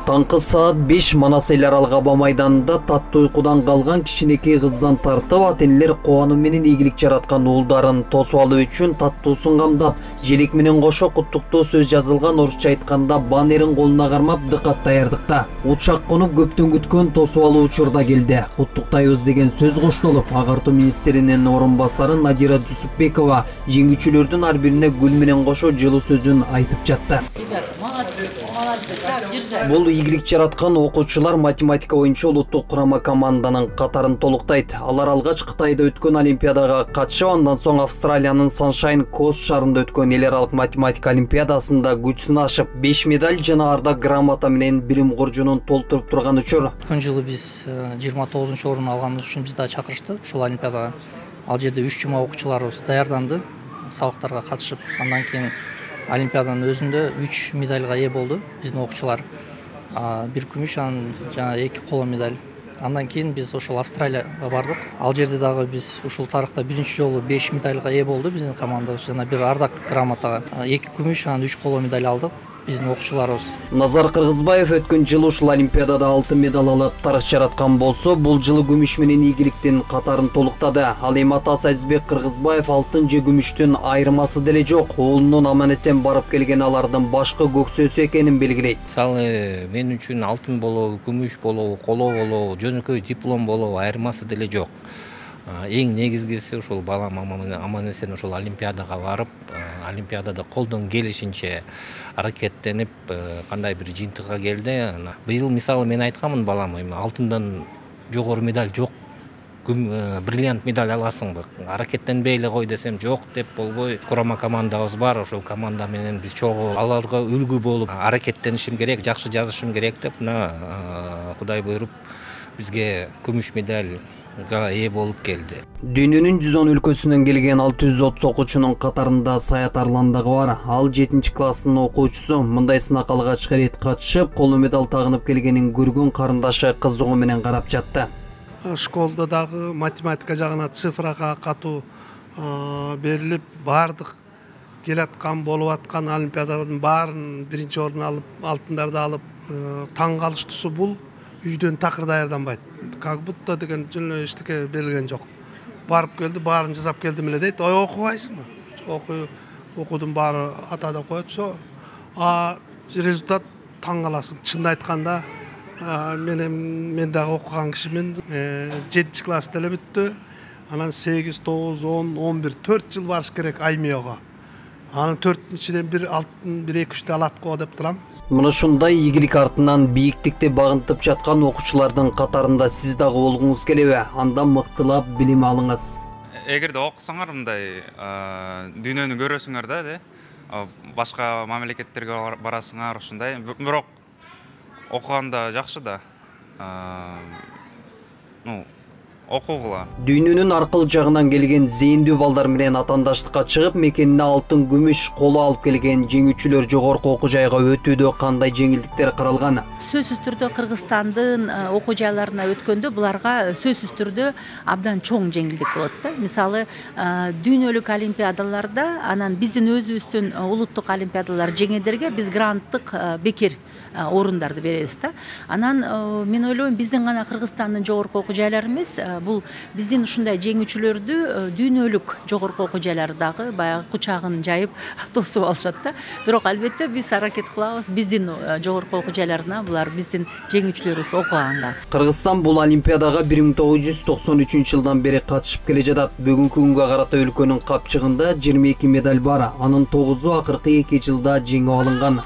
Таңкы саат 5 Манас эл аралык аба майданында таттуу уйкудан калган кичинекей кыздан тартып ата-энелер кубануу менен ийгилик жараткан уулдарын тосуп алуу үчүн таттуусун камдап, желек менен кошо куттуктоо сөз жазылган орусча айтканда баннерин колуна кармап дыкат даярдыкта. Учак конуп көптөн күткөн тосуп алуу учурда келди. Куттуктайбыз деген сөз коштолуп, агартуу министринин орун басары Надира Дусупбекова жеңүүчүлөрдүн ар бирине гүл менен кошо жылуу сөзүн айтып жатты. Бул ийгилик жараткан окуучулар математика боюнча улуттук курама команданын катарын толуктайт. Алар алгач Кытайда өткөн олимпиадага катышып, андан соң Австралиянын Sunshine Coast шаарында өткөн эл аралык математика олимпиадасында күч сынашып, 5 медаль жана ардак грамота менен билим куржунун толтуруп турган учур. Өткөн жылы биз 29-орун алганыбыз үчүн бизди чакырышты ушул олимпиадага. Ал жерде 3 жума окуучуларыбыз даярданды, сабактарга катышып, андан кийин олимпиаданын өзүндө 3 медальга ээ болду биздин окуучулар. Бир күмүш, жана 2 коло медаль. Андан кийин биз ошол Австралияга бардык. Ал жерде дагы биз ушул тарыхта биринчи жолу 5 медальга ээ болду биздин командабыз, жана бир ардак грамотага 2 күмүш, анан 3 коло медаль алдык биздин окуучуларыбыз. Назар Кыргызбаев өткөн жылы ушул олимпиадада алтын медаль алып тарых жараткан болсо, бул жылы күмүш менен ийгиликтин катарын толуктады. Ал эми атасы Азизбек Кыргызбаев алтын же күмүштүн айырмасы деле жок. Уулунун аман-эсен барып келген алардын башкы көксөөсү экенин белгилейт. Мисалы, мен үчүн алтын болобу, күмүш болобу, коло болобу, жөнөкөй диплом болобу айырмасы деле жок. Эң негизгиси ушул балам аман-эсен ушул олимпиадага барып, олимпиадада колдон келишинче аракеттенип, кандай бир жыйынтыкка келди. Быйыл мисалы мен айтканмын балам, алтындан жогору медаль жок, бриллиант медаль аласыңбы, аракеттенбей эле кой десем жок деп болбой. Курама командабыз бар, ошол команда менен биз чогуу аларга үлгү болуп аракеттенишим керек, жакшы жазышым керек деп, Кудай буйруп бизге күмүш медаль ээ болуп келди. Дүйнөнүн 110 өлкөсүнөн келген 630 окуучунун катарында Саят Арлан дагы бар. Ал 7-класстын окуучусу. Мындай сынак алгач рет катышып, коло медаль тагынып келгенин көргөн карындашы кызыгуу менен карап жатты. Школда дагы математика жагына цифрага катуу берилип, бардык келаткан болуп аткан олимпиадалардын баарын биринчи орун алып, алтындарды алып, таң калыштуусу бул үйдөн такыр даярданбайт. Как будто деген жөн эчтеке берилген жок. Барып келди, баарын жасап келдим эле дейт. Ой, окубайсыңбы? Окудум, баары атада коётсо, результат таң каласың. Чынын айтканда, мен дагы окуган кишимен 7-класста эле бүттү. Анан 8, 9, 10, 11, 4 жыл барыш керек аймиого. Анын 4-түн ичинен бир алтын, бир 2-3 алат го деп турам. Мына ушундай ийгилик артынан бийиктикте багынтып жаткан окуучулардын катарында сиз дагы болгуңуз келеби? Анда мыктылап билим алыңыз. Эгерде окусаңар, мындай дүйнөнү көрөсүңөр да, башка мамлекеттерге барасыңар, ушундай. Бирок окуганда жакшы да. Окугула. Дүйнөнүн аркыл жагынан келген зээндүү балдар менен атандаштыкка чыгып, мекенине алтын, күмүш, коло алып келген жеңүүчүлөр жогорку окуу жайга өтүүдө кандай жеңилдиктер каралган? Сөзсүз түрдө Кыргызстандын окуу жайларына өткөндө буларга сөзсүз түрдө абдан чоң жеңилдик болот да. Мисалы, дүйнөлүк олимпиадаларда, анан биздин өзүбүздүн улуттук олимпиадалар жеңедерге биз гранттык бекер орундарды беребиз да. Анан мен ойлойм, биздин гана Кыргызстандын жогорку окуу жайлары эмес, бул биздин ушундай жеңүүчүлөрдү дүйнөлүк жогорку окуу жайлары дагы баягы кучагын жайып тосуп алышат да. Бирок албетте биз аракет кылабыз биздин жогорку окуу жайларына булар биздин жеңүүчүлөрүбүз окуганга. Кыргызстан бул олимпиадага 1993 жылдан бери катышып келе жатат. Бүгүнкү күнгө карата өлкөнүн капчыгында 22 медаль бар. Анын 9-у акыркы 2 жылда жеңип алынган.